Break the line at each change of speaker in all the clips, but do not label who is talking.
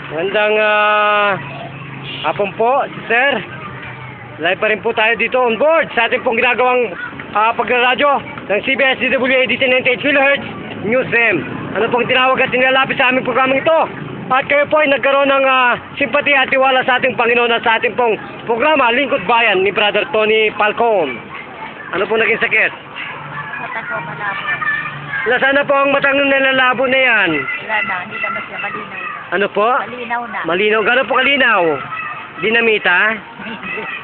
Magandang hapon po, sir. Live pa rin po tayo dito on board sa ating pong ginagawang paglaradyo ng CBS DWA 98 kHz News FM. Ano pong tinawag at nilalapit sa aming programang ito? At kayo po ay nagkaroon ng simpati at tiwala sa ating Panginoon at sa ating pong programa Lingkod Bayan ni Brother Tony Falcon. Ano pong naging sakit?
Mata ko malabo.
Nasaan na po ang matang nalalabo na yan?
Wala na, hindi na mas malinaw na.
Ano po?
Malinaw na.
Malinaw. Gano'n po kalinaw? Dinamita?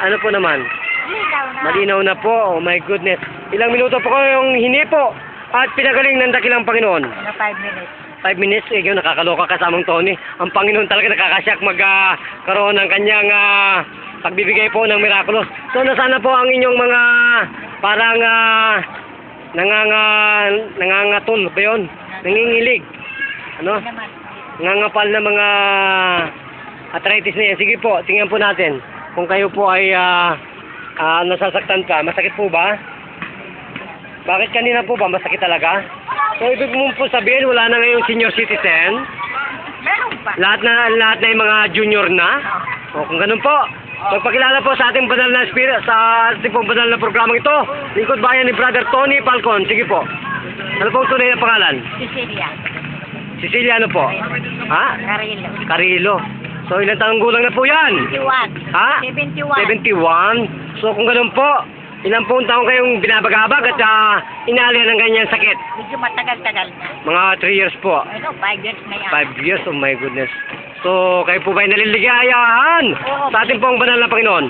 Ano po naman?
Malinaw na.
Malinaw na po. Oh my goodness. Ilang minuto po yung hinipo at pinagaling ng dakilang Panginoon?
5 minutes.
5 minutes? Eh, yun, nakakaloka kasamang Tony. Ang Panginoon talaga nakakasyak magkaroon ng kanyang pagbibigay po ng mirakulos. So, nasana po ang inyong mga parang nangangatol ba yun? Nangingilig. Ano?
Hindi naman.
Nangangapal na mga arthritis na yan. Sige po, tingnan po natin. Kung kayo po ay nasasaktan pa, masakit po ba? Bakit kanina po ba? Masakit talaga? So, ibig mo po sabihin, wala na ngayong senior citizen?
Meron pa.
Lahat na yung mga junior na? O, kung ganun po, magpakilala po sa ating banal na spirit, sa ating pong banal na programang ito, Lingkod Bayan ni Brother Tony Falcon. Sige po. Ano pong tunay na pangalan?
Cecilia.
Cecilia ano po? Ha?
Carilo.
Carilo. So, ilang taong gulang na po yan?
71.
Ha?
71.
71. So, kung ganun po, ilang pong taong kayong binabagabag at inalihan ng ganyan sakit?
Medyo matagal-tagal na.
Mga 3 years po.
Ano, 5 years na yan.
5 years? Oh my goodness. So, kayo po ba ay naliligayahan
Oo.
sa ating pong banal na Panginoon?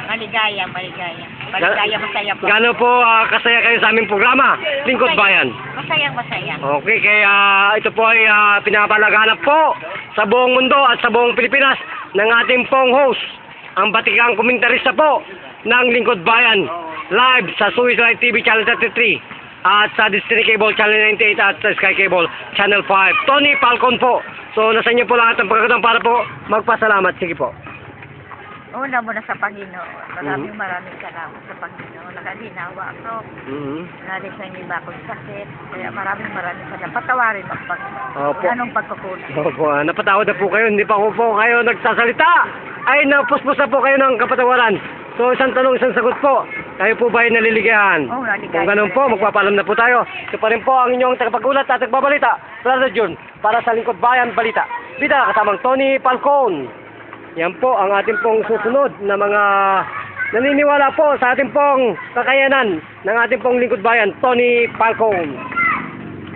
Maligaya, maligaya. Maligaya, masaya po.
Gano'n po kasaya kayo sa aming programa, Lingkod Bayan?
Masayang masaya.
Okay, kaya ito po ay pinapalaganap po sa buong mundo at sa buong Pilipinas ng ating pong host, ang batikang komentarista po ng Lingkod Bayan, live sa Suez Live TV Channel 33 at sa Destiny Cable Channel 98 at sa Sky Cable Channel 5. Tony Falcon po. So, nasa inyo po lahat ng pagkakataon para po magpasalamat. Sige po.
Una muna sa Panginoon. Maraming salamat sa Panginoon. Nakaginawa ako. Nalis na yung iba akong sakit. Kaya maraming salamat. Patawarin ang Panginoon.
Opo.
Anong pagkukulang?
Opo, napatawad na po kayo. Hindi pa po kayo nagsasalita. Ay, napuspos na po kayo ng kapatawaran. So, isang tanong, isang sagot po. Kayo po ba ay naliligayahan?
Oo, naligayahan.
Kung ganun po, magpapaalam na po tayo. Ito pa rin po ang inyong tagapagulat at nagbabalita. Brother June, para sa Lingkod Bayan Balita. Bida, kasamang Tony Falcon. Yan po ang ating pong susunod na mga naniniwala po sa ating pong kakayanan ng ating pong Lingkod Bayan, Tony Falcon.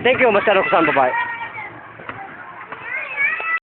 Thank you, Master Roxanne. Bye-bye.